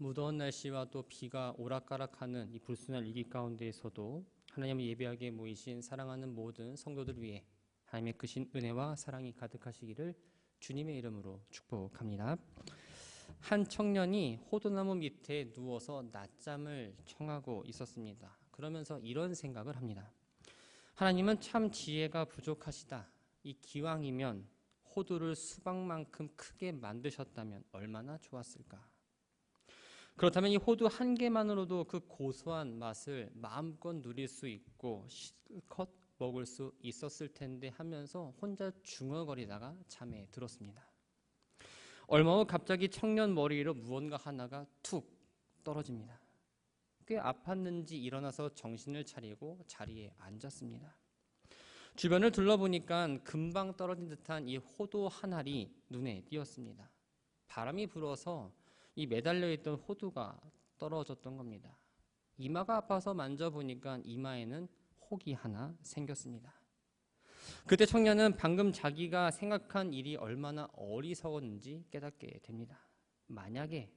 무더운 날씨와 또 비가 오락가락하는 이 불순한 위기 가운데에서도 하나님을 예배하게 모이신 사랑하는 모든 성도들 위해 하나님의 크신 은혜와 사랑이 가득하시기를 주님의 이름으로 축복합니다. 한 청년이 호두나무 밑에 누워서 낮잠을 청하고 있었습니다. 그러면서 이런 생각을 합니다. 하나님은 참 지혜가 부족하시다. 이 기왕이면 호두를 수박만큼 크게 만드셨다면 얼마나 좋았을까. 그렇다면 이 호두 한 개만으로도 그 고소한 맛을 마음껏 누릴 수 있고 실컷 먹을 수 있었을 텐데 하면서 혼자 중얼거리다가 잠에 들었습니다. 얼마 후 갑자기 청년 머리 위로 무언가 하나가 툭 떨어집니다. 꽤 아팠는지 일어나서 정신을 차리고 자리에 앉았습니다. 주변을 둘러보니까 금방 떨어진 듯한 이 호두 한 알이 눈에 띄었습니다. 바람이 불어서 이 매달려 있던 호두가 떨어졌던 겁니다. 이마가 아파서 만져보니까 이마에는 혹이 하나 생겼습니다. 그때 청년은 방금 자기가 생각한 일이 얼마나 어리석었는지 깨닫게 됩니다. 만약에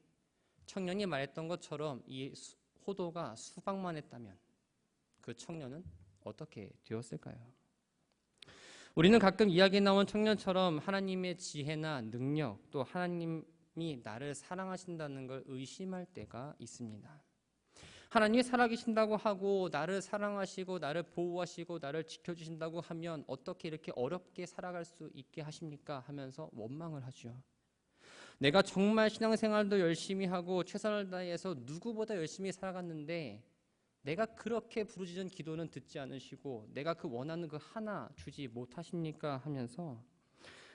청년이 말했던 것처럼 이 호두가 수박만 했다면 그 청년은 어떻게 되었을까요? 우리는 가끔 이야기에 나온 청년처럼 하나님의 지혜나 능력 또 하나님이 나를 사랑하신다는 걸 의심할 때가 있습니다. 하나님이 살아계신다고 하고 나를 사랑하시고 나를 보호하시고 나를 지켜주신다고 하면 어떻게 이렇게 어렵게 살아갈 수 있게 하십니까? 하면서 원망을 하죠. 내가 정말 신앙생활도 열심히 하고 최선을 다해서 누구보다 열심히 살아갔는데 내가 그렇게 부르짖은 기도는 듣지 않으시고 내가 그 원하는 그 하나 주지 못하십니까? 하면서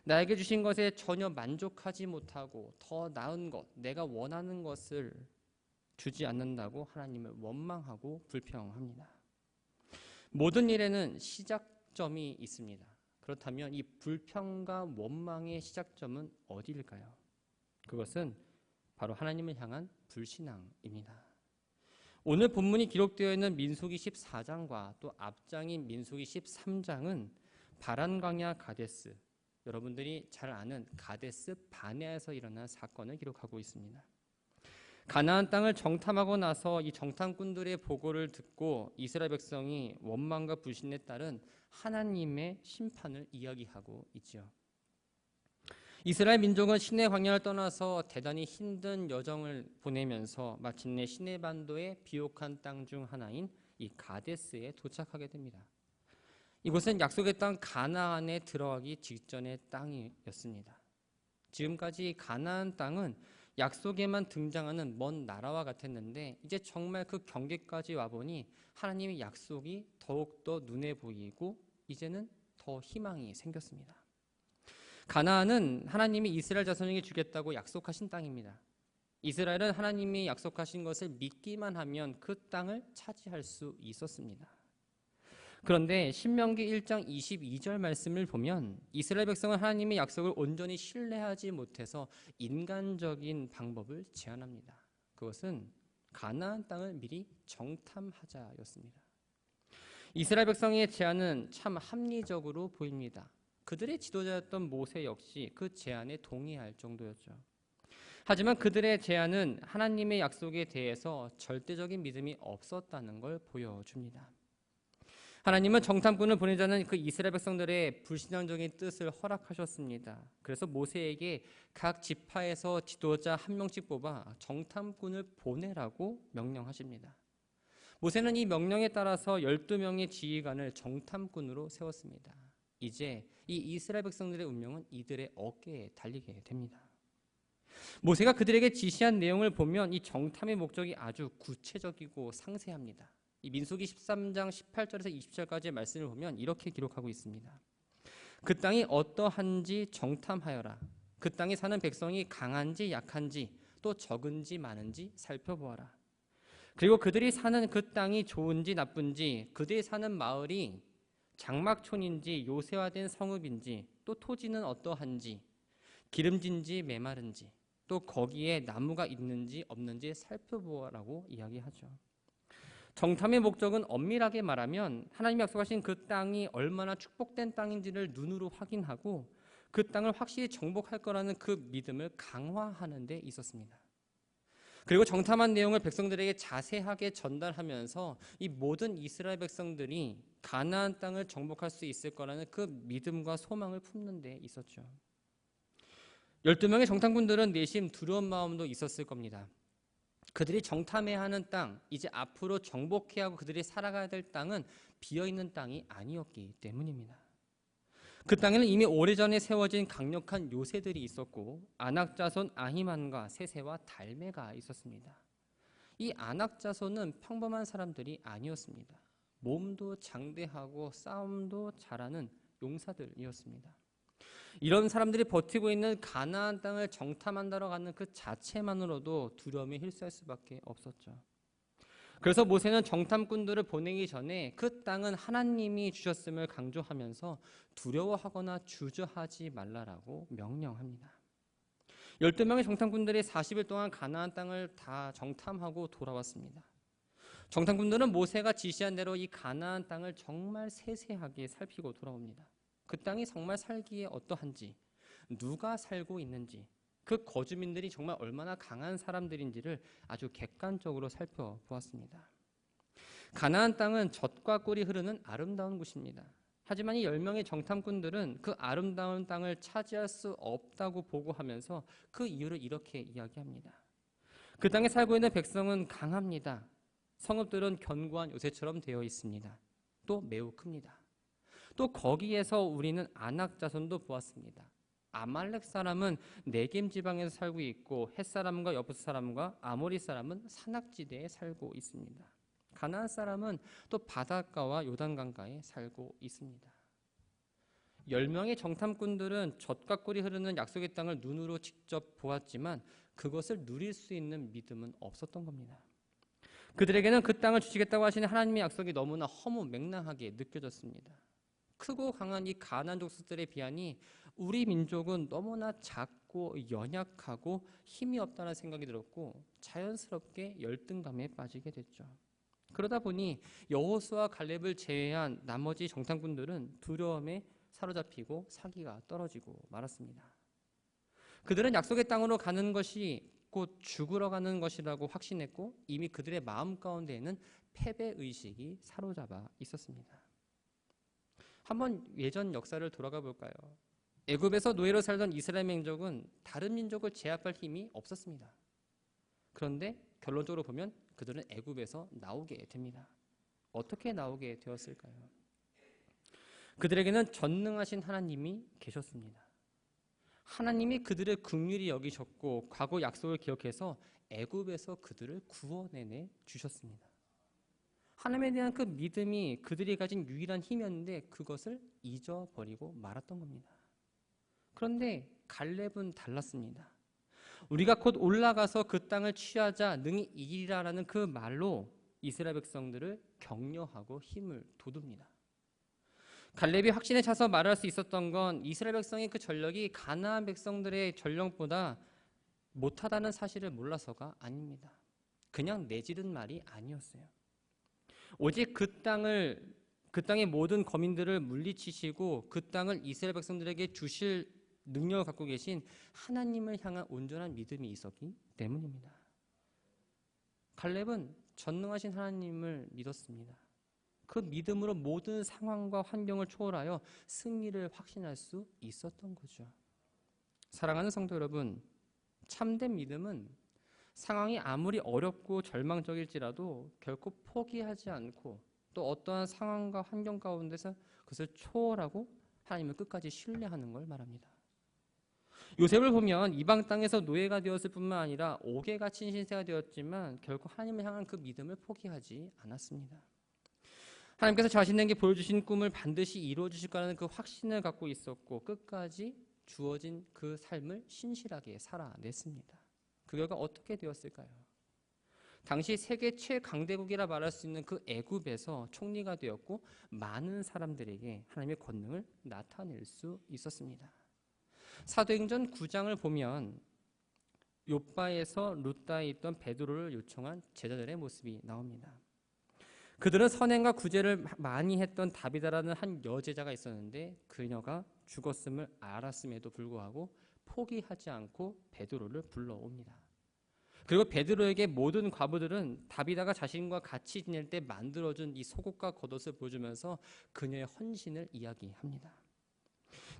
나에게 주신 것에 전혀 만족하지 못하고 더 나은 것, 내가 원하는 것을 주지 않는다고 하나님을 원망하고 불평합니다. 모든 일에는 시작점이 있습니다. 그렇다면 이 불평과 원망의 시작점은 어디일까요? 그것은 바로 하나님을 향한 불신앙입니다. 오늘 본문이 기록되어 있는 민수기 14장과 또 앞장인 민수기 13장은 바란 광야 가데스, 여러분들이 잘 아는 가데스 바네아에서 일어난 사건을 기록하고 있습니다. 가나안 땅을 정탐하고 나서 이 정탐꾼들의 보고를 듣고 이스라엘 백성이 원망과 불신에 따른 하나님의 심판을 이야기하고 있죠. 이스라엘 민족은 시내 광야를 떠나서 대단히 힘든 여정을 보내면서 마침내 시내 반도의 비옥한 땅 중 하나인 이 가데스에 도착하게 됩니다. 이곳은 약속의 땅 가나안에 들어가기 직전의 땅이었습니다. 지금까지 가나안 땅은 약속에만 등장하는 먼 나라와 같았는데 이제 정말 그 경계까지 와보니 하나님의 약속이 더욱더 눈에 보이고 이제는 더 희망이 생겼습니다. 가나안은 하나님이 이스라엘 자손에게 주겠다고 약속하신 땅입니다. 이스라엘은 하나님이 약속하신 것을 믿기만 하면 그 땅을 차지할 수 있었습니다. 그런데 신명기 1장 22절 말씀을 보면 이스라엘 백성은 하나님의 약속을 온전히 신뢰하지 못해서 인간적인 방법을 제안합니다. 그것은 가나안 땅을 미리 정탐하자였습니다. 이스라엘 백성의 제안은 참 합리적으로 보입니다. 그들의 지도자였던 모세 역시 그 제안에 동의할 정도였죠. 하지만 그들의 제안은 하나님의 약속에 대해서 절대적인 믿음이 없었다는 걸 보여줍니다. 하나님은 정탐꾼을 보내자는 그 이스라엘 백성들의 불신앙적인 뜻을 허락하셨습니다. 그래서 모세에게 각 지파에서 지도자 한 명씩 뽑아 정탐꾼을 보내라고 명령하십니다. 모세는 이 명령에 따라서 12명의 지휘관을 정탐꾼으로 세웠습니다. 이제 이 이스라엘 백성들의 운명은 이들의 어깨에 달리게 됩니다. 모세가 그들에게 지시한 내용을 보면 이 정탐의 목적이 아주 구체적이고 상세합니다. 이 민수기 13장 18절에서 20절까지의 말씀을 보면 이렇게 기록하고 있습니다. 그 땅이 어떠한지 정탐하여라. 그 땅에 사는 백성이 강한지 약한지 또 적은지 많은지 살펴보아라. 그리고 그들이 사는 그 땅이 좋은지 나쁜지, 그들이 사는 마을이 장막촌인지 요새화된 성읍인지, 또 토지는 어떠한지, 기름진지 메마른지, 또 거기에 나무가 있는지 없는지 살펴보아라고 이야기하죠. 정탐의 목적은 엄밀하게 말하면 하나님이 약속하신 그 땅이 얼마나 축복된 땅인지를 눈으로 확인하고 그 땅을 확실히 정복할 거라는 그 믿음을 강화하는 데 있었습니다. 그리고 정탐한 내용을 백성들에게 자세하게 전달하면서 이 모든 이스라엘 백성들이 가나안 땅을 정복할 수 있을 거라는 그 믿음과 소망을 품는 데 있었죠. 12명의 정탐꾼들은 내심 두려운 마음도 있었을 겁니다. 그들이 정탐해야 하는 땅, 이제 앞으로 정복해야 하고 그들이 살아가야 될 땅은 비어있는 땅이 아니었기 때문입니다. 그 땅에는 이미 오래전에 세워진 강력한 요새들이 있었고 아낙 자손 아히만과 세세와 달메가 있었습니다. 이 아낙 자손은 평범한 사람들이 아니었습니다. 몸도 장대하고 싸움도 잘하는 용사들이었습니다. 이런 사람들이 버티고 있는 가나안 땅을 정탐한다러 가는 그 자체만으로도 두려움에 휩싸일 수밖에 없었죠. 그래서 모세는 정탐꾼들을 보내기 전에 그 땅은 하나님이 주셨음을 강조하면서 두려워하거나 주저하지 말라라고 명령합니다. 12명의 정탐꾼들이 40일 동안 가나안 땅을 다 정탐하고 돌아왔습니다. 정탐꾼들은 모세가 지시한 대로 이 가나안 땅을 정말 세세하게 살피고 돌아옵니다. 그 땅이 정말 살기에 어떠한지, 누가 살고 있는지, 그 거주민들이 정말 얼마나 강한 사람들인지를 아주 객관적으로 살펴보았습니다. 가나안 땅은 젖과 꿀이 흐르는 아름다운 곳입니다. 하지만 이 10명의 정탐꾼들은 그 아름다운 땅을 차지할 수 없다고 보고하면서 그 이유를 이렇게 이야기합니다. 그 땅에 살고 있는 백성은 강합니다. 성읍들은 견고한 요새처럼 되어 있습니다. 또 매우 큽니다. 또 거기에서 우리는 아낙 자손도 보았습니다. 아말렉 사람은 네겜 지방에서 살고 있고 헷 사람과 여부스 사람과 아모리 사람은 산악지대에 살고 있습니다. 가나안 사람은 또 바닷가와 요단강가에 살고 있습니다. 10명의 정탐꾼들은 젖과 꿀이 흐르는 약속의 땅을 눈으로 직접 보았지만 그것을 누릴 수 있는 믿음은 없었던 겁니다. 그들에게는 그 땅을 주시겠다고 하시는 하나님의 약속이 너무나 허무맹랑하게 느껴졌습니다. 크고 강한 이 가나안 족속들에 비하니 우리 민족은 너무나 작고 연약하고 힘이 없다는 생각이 들었고 자연스럽게 열등감에 빠지게 됐죠. 그러다 보니 여호수아 갈렙을 제외한 나머지 정탐꾼들은 두려움에 사로잡히고 사기가 떨어지고 말았습니다. 그들은 약속의 땅으로 가는 것이 곧 죽으러 가는 것이라고 확신했고 이미 그들의 마음 가운데에는 패배의식이 사로잡아 있었습니다. 한번 예전 역사를 돌아가 볼까요? 애굽에서 노예로 살던 이스라엘 민족은 다른 민족을 제압할 힘이 없었습니다. 그런데 결론적으로 보면 그들은 애굽에서 나오게 됩니다. 어떻게 나오게 되었을까요? 그들에게는 전능하신 하나님이 계셨습니다. 하나님이 그들의 긍휼히 여기셨고 과거 약속을 기억해서 애굽에서 그들을 구원해내 주셨습니다. 하나님에 대한 그 믿음이 그들이 가진 유일한 힘이었는데 그것을 잊어버리고 말았던 겁니다. 그런데 갈렙은 달랐습니다. 우리가 곧 올라가서 그 땅을 취하자 능히 이기리라라는 그 말로 이스라엘 백성들을 격려하고 힘을 돋웁니다. 갈렙이 확신에 차서 말할 수 있었던 건 이스라엘 백성의 그 전력이 가나안 백성들의 전력보다 못하다는 사실을 몰라서가 아닙니다. 그냥 내지른 말이 아니었어요. 오직 그 땅의 모든 거민들을 물리치시고 그 땅을 이스라엘 백성들에게 주실 능력을 갖고 계신 하나님을 향한 온전한 믿음이 있었기 때문입니다. 갈렙은 전능하신 하나님을 믿었습니다. 그 믿음으로 모든 상황과 환경을 초월하여 승리를 확신할 수 있었던 거죠. 사랑하는 성도 여러분, 참된 믿음은 상황이 아무리 어렵고 절망적일지라도 결코 포기하지 않고 또 어떠한 상황과 환경 가운데서 그것을 초월하고 하나님을 끝까지 신뢰하는 걸 말합니다. 요셉을 보면 이방 땅에서 노예가 되었을 뿐만 아니라 옥에 갇힌 신세가 되었지만 결코 하나님을 향한 그 믿음을 포기하지 않았습니다. 하나님께서 자신에게 보여주신 꿈을 반드시 이루어 주실 거라는 그 확신을 갖고 있었고 끝까지 주어진 그 삶을 신실하게 살아냈습니다. 그 결과 어떻게 되었을까요? 당시 세계 최강대국이라 말할 수 있는 그 애굽에서 총리가 되었고 많은 사람들에게 하나님의 권능을 나타낼 수 있었습니다. 사도행전 9장을 보면 욥바에서 룻다에 있던 베드로를 요청한 제자들의 모습이 나옵니다. 그들은 선행과 구제를 많이 했던 다비다라는 한 여제자가 있었는데 그녀가 죽었음을 알았음에도 불구하고 포기하지 않고 베드로를 불러옵니다. 그리고 베드로에게 모든 과부들은 다비다가 자신과 같이 지낼 때 만들어준 이 속옷과 겉옷을 보여주면서 그녀의 헌신을 이야기합니다.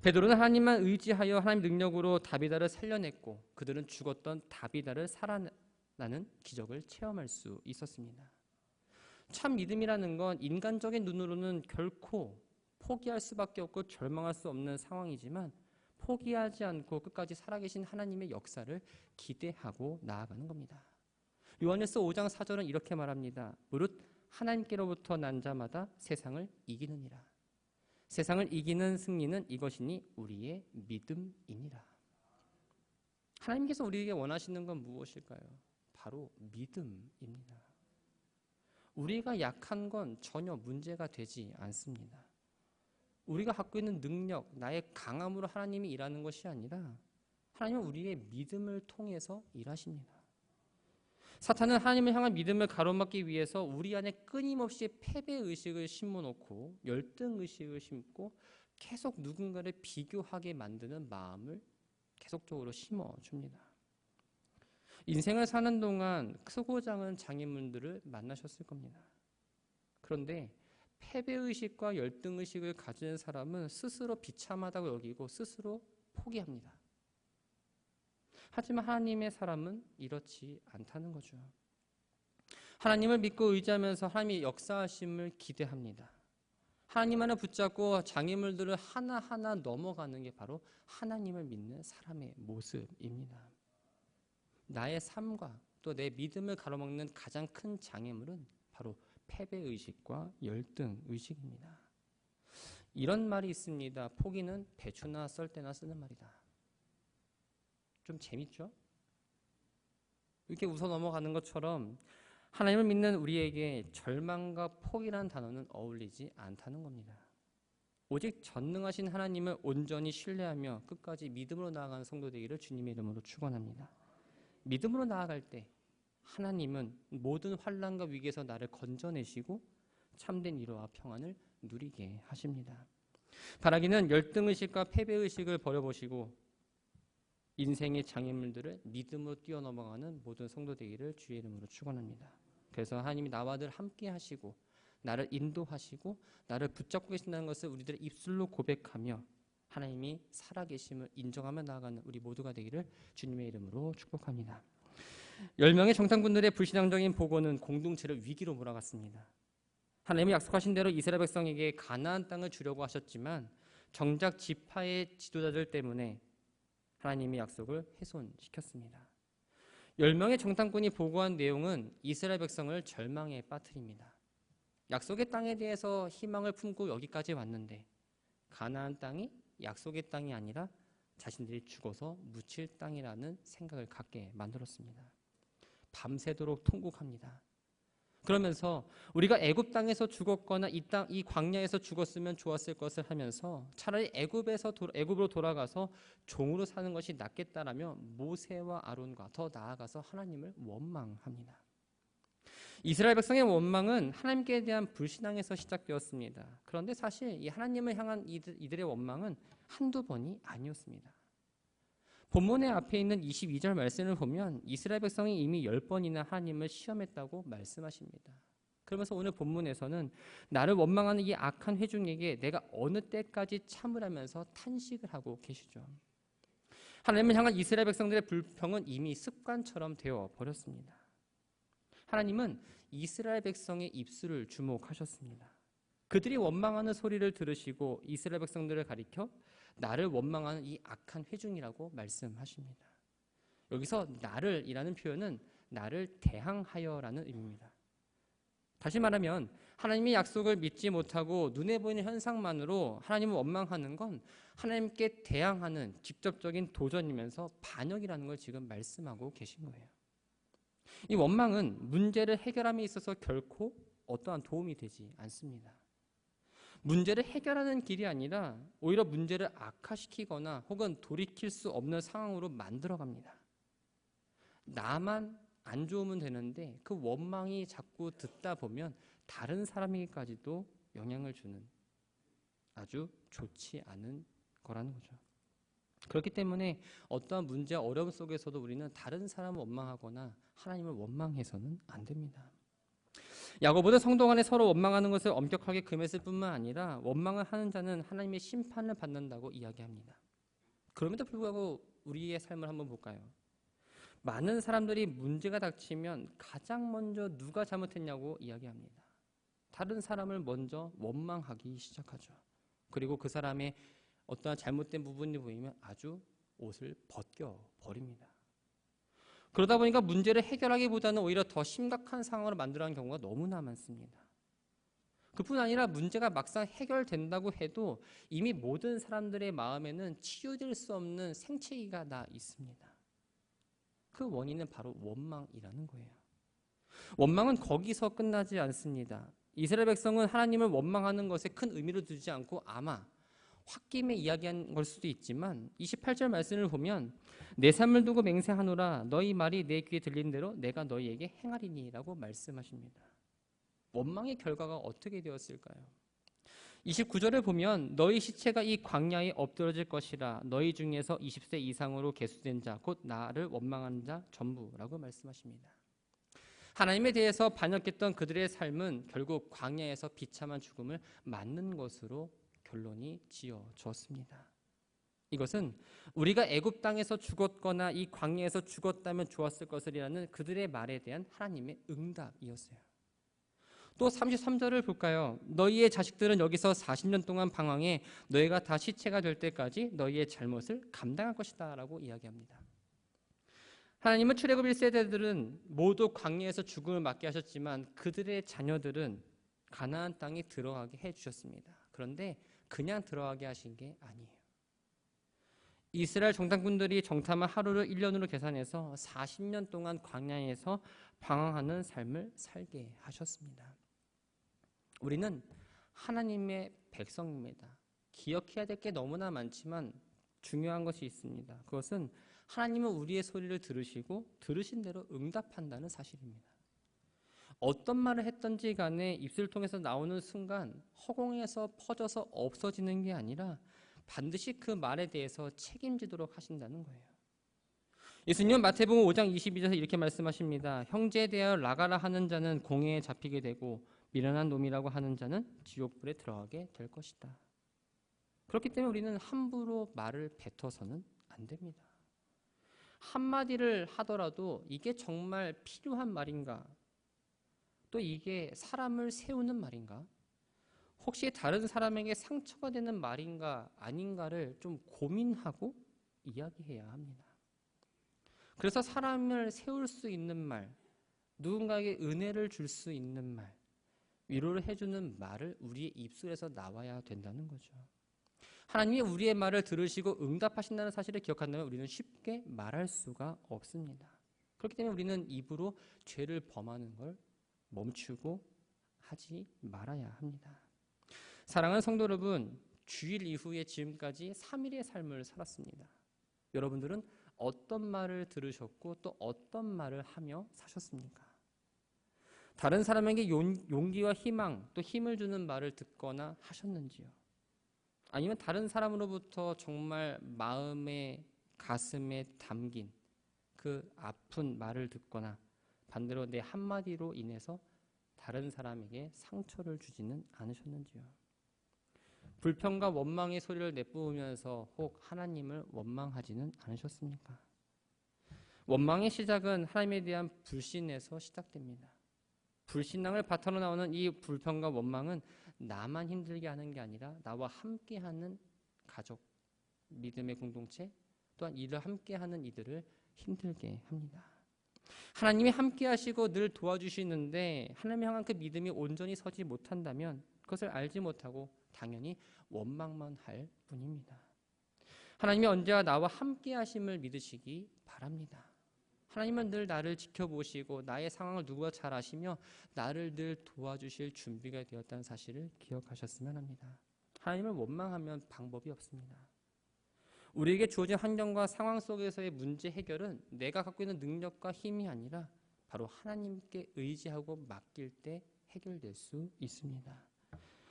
베드로는 하나님만 의지하여 하나님 능력으로 다비다를 살려냈고 그들은 죽었던 다비다를 살아나는 기적을 체험할 수 있었습니다. 참 믿음이라는 건 인간적인 눈으로는 결코 포기할 수밖에 없고 절망할 수 없는 상황이지만 포기하지 않고 끝까지 살아계신 하나님의 역사를 기대하고 나아가는 겁니다. 요한일서 5장 4절은 이렇게 말합니다. 무릇 하나님께로부터 난 자마다 세상을 이기느니라. 세상을 이기는 승리는 이것이니 우리의 믿음이니라. 하나님께서 우리에게 원하시는 건 무엇일까요? 바로 믿음입니다. 우리가 약한 건 전혀 문제가 되지 않습니다. 우리가 갖고 있는 능력, 나의 강함으로 하나님이 일하는 것이 아니라 하나님은 우리의 믿음을 통해서 일하십니다. 사탄은 하나님을 향한 믿음을 가로막기 위해서 우리 안에 끊임없이 패배의식을 심어놓고 열등의식을 심고 계속 누군가를 비교하게 만드는 마음을 계속적으로 심어줍니다. 인생을 사는 동안 크고 작은 장애물들을 만나셨을 겁니다. 그런데 패배의식과 열등의식을 가진 사람은 스스로 비참하다고 여기고 스스로 포기합니다. 하지만 하나님의 사람은 이렇지 않다는 거죠. 하나님을 믿고 의지하면서 하나님의 역사하심을 기대합니다. 하나님 하나 붙잡고 장애물들을 하나하나 넘어가는 게 바로 하나님을 믿는 사람의 모습입니다. 나의 삶과 또 내 믿음을 가로막는 가장 큰 장애물은 바로 패배의식과 열등의식입니다. 이런 말이 있습니다. 포기는 배추나 썰 때나 쓰는 말이다. 좀 재밌죠? 이렇게 웃어 넘어가는 것처럼 하나님을 믿는 우리에게 절망과 포기라는 단어는 어울리지 않다는 겁니다. 오직 전능하신 하나님을 온전히 신뢰하며 끝까지 믿음으로 나아가는 성도 되기를 주님의 이름으로 축원합니다. 믿음으로 나아갈 때 하나님은 모든 환난과 위기에서 나를 건져내시고 참된 위로와 평안을 누리게 하십니다. 바라기는 열등의식과 패배의식을 버려보시고 인생의 장애물들을 믿음으로 뛰어넘어가는 모든 성도 되기를 주의 이름으로 축원합니다. 그래서 하나님이 나와 늘 함께 하시고 나를 인도하시고 나를 붙잡고 계신다는 것을 우리들의 입술로 고백하며 하나님이 살아계심을 인정하며 나아가는 우리 모두가 되기를 주님의 이름으로 축복합니다. 10명의 정탐꾼들의 불신앙적인 보고는 공동체를 위기로 몰아갔습니다. 하나님이 약속하신 대로 이스라엘 백성에게 가나안 땅을 주려고 하셨지만 정작 지파의 지도자들 때문에 하나님의 약속을 훼손시켰습니다. 10명의 정탐꾼이 보고한 내용은 이스라엘 백성을 절망에 빠뜨립니다. 약속의 땅에 대해서 희망을 품고 여기까지 왔는데 가나안 땅이 약속의 땅이 아니라 자신들이 죽어서 묻힐 땅이라는 생각을 갖게 만들었습니다. 밤새도록 통곡합니다. 그러면서 우리가 애굽 땅에서 죽었거나 이 광야에서 죽었으면 좋았을 것을 하면서 차라리 애굽으로 돌아가서 종으로 사는 것이 낫겠다라며 모세와 아론과 더 나아가서 하나님을 원망합니다. 이스라엘 백성의 원망은 하나님께 대한 불신앙에서 시작되었습니다. 그런데 사실 이 하나님을 향한 이들의 원망은 한두 번이 아니었습니다. 본문의 앞에 있는 22절 말씀을 보면 이스라엘 백성이 이미 10번이나 하나님을 시험했다고 말씀하십니다. 그러면서 오늘 본문에서는 나를 원망하는 이 악한 회중에게 내가 어느 때까지 참으라면서 탄식을 하고 계시죠. 하나님을 향한 이스라엘 백성들의 불평은 이미 습관처럼 되어 버렸습니다. 하나님은 이스라엘 백성의 입술을 주목하셨습니다. 그들이 원망하는 소리를 들으시고 이스라엘 백성들을 가리켜 나를 원망하는 이 악한 회중이라고 말씀하십니다. 여기서 나를이라는 표현은 나를 대항하여라는 의미입니다. 다시 말하면 하나님의 약속을 믿지 못하고 눈에 보이는 현상만으로 하나님을 원망하는 건 하나님께 대항하는 직접적인 도전이면서 반역이라는 걸 지금 말씀하고 계신 거예요. 이 원망은 문제를 해결함에 있어서 결코 어떠한 도움이 되지 않습니다. 문제를 해결하는 길이 아니라 오히려 문제를 악화시키거나 혹은 돌이킬 수 없는 상황으로 만들어갑니다. 나만 안 좋으면 되는데 그 원망이 자꾸 듣다 보면 다른 사람에게까지도 영향을 주는 아주 좋지 않은 거라는 거죠. 그렇기 때문에 어떠한 문제와 어려움 속에서도 우리는 다른 사람을 원망하거나 하나님을 원망해서는 안 됩니다. 야고보는 성도 간에 서로 원망하는 것을 엄격하게 금했을 뿐만 아니라 원망을 하는 자는 하나님의 심판을 받는다고 이야기합니다. 그럼에도 불구하고 우리의 삶을 한번 볼까요? 많은 사람들이 문제가 닥치면 가장 먼저 누가 잘못했냐고 이야기합니다. 다른 사람을 먼저 원망하기 시작하죠. 그리고 그 사람의 어떠한 잘못된 부분이 보이면 아주 옷을 벗겨버립니다. 그러다 보니까 문제를 해결하기보다는 오히려 더 심각한 상황으로 만들어가는 경우가 너무나 많습니다. 그뿐 아니라 문제가 막상 해결된다고 해도 이미 모든 사람들의 마음에는 치유될 수 없는 생채기가 나 있습니다. 그 원인은 바로 원망이라는 거예요. 원망은 거기서 끝나지 않습니다. 이스라엘 백성은 하나님을 원망하는 것에 큰 의미를 두지 않고 아마 홧김에 이야기한 걸 수도 있지만 28절 말씀을 보면 내 삶을 두고 맹세하노라 너희 말이 내 귀에 들린 대로 내가 너희에게 행하리니 라고 말씀하십니다. 원망의 결과가 어떻게 되었을까요? 29절을 보면 너희 시체가 이 광야에 엎드러질 것이라 너희 중에서 20세 이상으로 계수된 자 곧 나를 원망하는 자 전부라고 말씀하십니다. 하나님에 대해서 반역했던 그들의 삶은 결국 광야에서 비참한 죽음을 맞는 것으로 결론이 지어졌습니다. 이것은 우리가 애굽 땅에서 죽었거나 이 광야에서 죽었다면 좋았을 것이라는 그들의 말에 대한 하나님의 응답이었어요. 또 33절을 볼까요? 너희의 자식들은 여기서 40년 동안 방황해 너희가 다 시체가 될 때까지 너희의 잘못을 감당할 것이다 라고 이야기합니다. 하나님은 출애굽 1세대들은 모두 광야에서 죽음을 맞게 하셨지만 그들의 자녀들은 가나안 땅에 들어가게 해주셨습니다. 그런데 그냥 들어가게 하신 게 아니에요. 이스라엘 정탐꾼들이 정탐한 하루를 1년으로 계산해서 40년 동안 광야에서 방황하는 삶을 살게 하셨습니다. 우리는 하나님의 백성입니다. 기억해야 될 게 너무나 많지만 중요한 것이 있습니다. 그것은 하나님은 우리의 소리를 들으시고 들으신 대로 응답한다는 사실입니다. 어떤 말을 했던지 간에 입술을 통해서 나오는 순간 허공에서 퍼져서 없어지는 게 아니라 반드시 그 말에 대해서 책임지도록 하신다는 거예요. 예수님은 마태복음 5장 22절에서 이렇게 말씀하십니다. 형제에 대하여 나가라 하는 자는 공회에 잡히게 되고 미련한 놈이라고 하는 자는 지옥불에 들어가게 될 것이다. 그렇기 때문에 우리는 함부로 말을 뱉어서는 안 됩니다. 한마디를 하더라도 이게 정말 필요한 말인가? 또 이게 사람을 세우는 말인가? 혹시 다른 사람에게 상처가 되는 말인가 아닌가를 좀 고민하고 이야기해야 합니다. 그래서 사람을 세울 수 있는 말, 누군가에게 은혜를 줄 수 있는 말, 위로를 해주는 말을 우리의 입술에서 나와야 된다는 거죠. 하나님이 우리의 말을 들으시고 응답하신다는 사실을 기억한다면 우리는 쉽게 말할 수가 없습니다. 그렇기 때문에 우리는 입으로 죄를 범하는 걸 멈추고 하지 말아야 합니다. 사랑하는 성도 여러분, 주일 이후에 지금까지 3일의 삶을 살았습니다. 여러분들은 어떤 말을 들으셨고 또 어떤 말을 하며 사셨습니까? 다른 사람에게 용기와 희망 또 힘을 주는 말을 듣거나 하셨는지요? 아니면 다른 사람으로부터 정말 마음에 가슴에 담긴 그 아픈 말을 듣거나 반대로 내 한마디로 인해서 다른 사람에게 상처를 주지는 않으셨는지요? 불평과 원망의 소리를 내뿜으면서 혹 하나님을 원망하지는 않으셨습니까? 원망의 시작은 하나님에 대한 불신에서 시작됩니다. 불신앙을 바탕으로 나오는 이 불평과 원망은 나만 힘들게 하는 게 아니라 나와 함께하는 가족, 믿음의 공동체, 또한 이를 함께하는 이들을 힘들게 합니다. 하나님이 함께하시고 늘 도와주시는데 하나님을 향한 그 믿음이 온전히 서지 못한다면 그것을 알지 못하고 당연히 원망만 할 뿐입니다. 하나님이 언제나 나와 함께하심을 믿으시기 바랍니다. 하나님은 늘 나를 지켜보시고 나의 상황을 누구보다 잘 아시며 나를 늘 도와주실 준비가 되었다는 사실을 기억하셨으면 합니다. 하나님을 원망하면 방법이 없습니다. 우리에게 주어진 환경과 상황 속에서의 문제 해결은 내가 갖고 있는 능력과 힘이 아니라 바로 하나님께 의지하고 맡길 때 해결될 수 있습니다.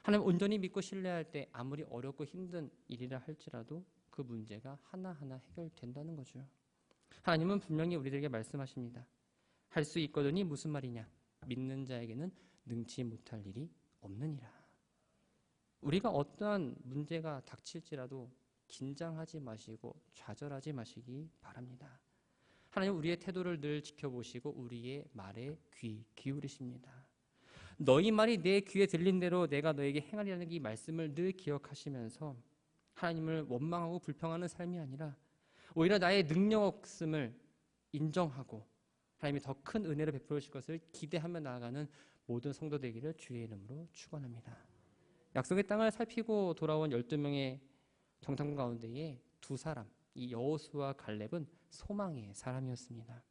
하나님 온전히 믿고 신뢰할 때 아무리 어렵고 힘든 일이라 할지라도 그 문제가 하나하나 해결된다는 거죠. 하나님은 분명히 우리들에게 말씀하십니다. 할 수 있거든이 무슨 말이냐? 믿는 자에게는 능치 못할 일이 없느니라. 우리가 어떠한 문제가 닥칠지라도 긴장하지 마시고 좌절하지 마시기 바랍니다. 하나님 우리의 태도를 늘 지켜보시고 우리의 말에 귀 기울이십니다. 너희 말이 내 귀에 들린 대로 내가 너에게 행하리라는 이 말씀을 늘 기억하시면서 하나님을 원망하고 불평하는 삶이 아니라 오히려 나의 능력 없음을 인정하고 하나님이 더 큰 은혜를 베풀으실 것을 기대하며 나아가는 모든 성도 되기를 주의 이름으로 축원합니다. 약속의 땅을 살피고 돌아온 12명의 정탐꾼 가운데에 두 사람, 이 여호수아와 갈렙은 소망의 사람이었습니다.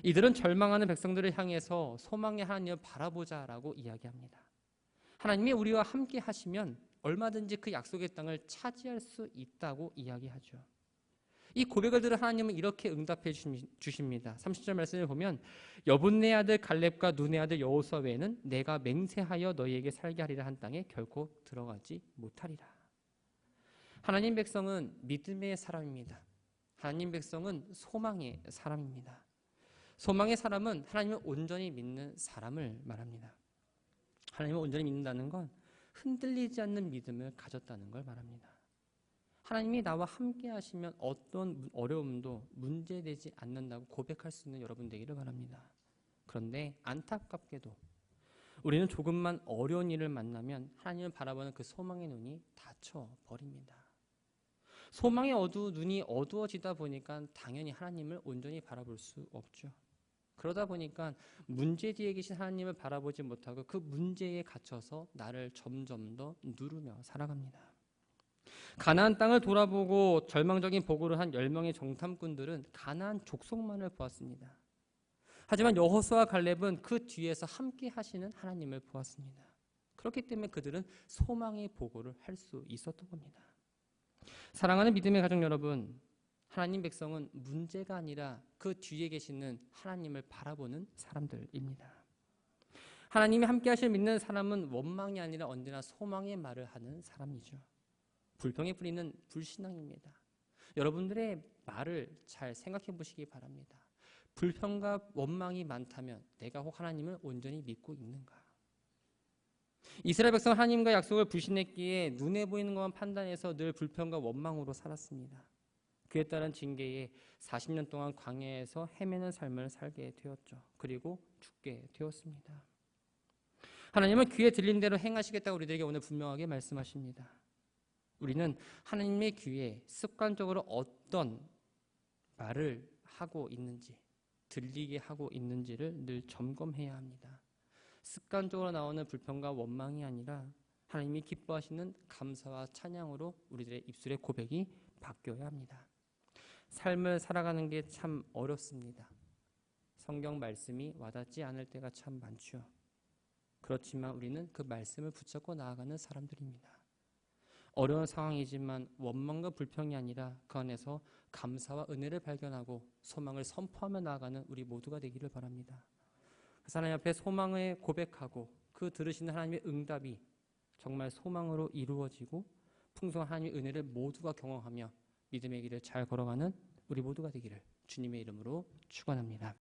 이들은 절망하는 백성들을 향해서 소망의 하나님을 바라보자라고 이야기합니다. 하나님이 우리와 함께 하시면 얼마든지 그 약속의 땅을 차지할 수 있다고 이야기하죠. 이 고백을 들은 하나님은 이렇게 응답해 주십니다. 30절 말씀을 보면 여분네 아들 갈렙과 눈의 아들 여호수아 외에는 내가 맹세하여 너희에게 살게 하리라 한 땅에 결코 들어가지 못하리라. 하나님 백성은 믿음의 사람입니다. 하나님 백성은 소망의 사람입니다. 소망의 사람은 하나님을 온전히 믿는 사람을 말합니다. 하나님을 온전히 믿는다는 건 흔들리지 않는 믿음을 가졌다는 걸 말합니다. 하나님이 나와 함께 하시면 어떤 어려움도 문제되지 않는다고 고백할 수 있는 여러분 되기를 바랍니다. 그런데 안타깝게도 우리는 조금만 어려운 일을 만나면 하나님을 바라보는 그 소망의 눈이 닫혀버립니다. 소망의 눈이 어두워지다 보니까 당연히 하나님을 온전히 바라볼 수 없죠. 그러다 보니까 문제 뒤에 계신 하나님을 바라보지 못하고 그 문제에 갇혀서 나를 점점 더 누르며 살아갑니다. 가나안 땅을 돌아보고 절망적인 보고를 한 10명의 정탐꾼들은 가나안 족속만을 보았습니다. 하지만 여호수아와 갈렙은 그 뒤에서 함께 하시는 하나님을 보았습니다. 그렇기 때문에 그들은 소망의 보고를 할 수 있었던 겁니다. 사랑하는 믿음의 가족 여러분, 하나님 백성은 문제가 아니라 그 뒤에 계시는 하나님을 바라보는 사람들입니다. 하나님이 함께 하실 믿는 사람은 원망이 아니라 언제나 소망의 말을 하는 사람이죠. 불평의 뿌리는 불신앙입니다. 여러분들의 말을 잘 생각해 보시기 바랍니다. 불평과 원망이 많다면 내가 혹 하나님을 온전히 믿고 있는가? 이스라엘 백성은 하나님과 약속을 불신했기에 눈에 보이는 것만 판단해서 늘 불평과 원망으로 살았습니다. 그에 따른 징계에 40년 동안 광야에서 헤매는 삶을 살게 되었죠. 그리고 죽게 되었습니다. 하나님은 귀에 들린 대로 행하시겠다고 우리들에게 오늘 분명하게 말씀하십니다. 우리는 하나님의 귀에 습관적으로 어떤 말을 하고 있는지, 들리게 하고 있는지를 늘 점검해야 합니다. 습관적으로 나오는 불평과 원망이 아니라 하나님이 기뻐하시는 감사와 찬양으로 우리들의 입술의 고백이 바뀌어야 합니다. 삶을 살아가는 게 참 어렵습니다. 성경 말씀이 와닿지 않을 때가 참 많죠. 그렇지만 우리는 그 말씀을 붙잡고 나아가는 사람들입니다. 어려운 상황이지만 원망과 불평이 아니라 그 안에서 감사와 은혜를 발견하고 소망을 선포하며 나아가는 우리 모두가 되기를 바랍니다. 하나님 앞에 소망을 고백하고 그 들으시는 하나님의 응답이 정말 소망으로 이루어지고 풍성한 하나님의 은혜를 모두가 경험하며 믿음의 길을 잘 걸어가는 우리 모두가 되기를 주님의 이름으로 축원합니다.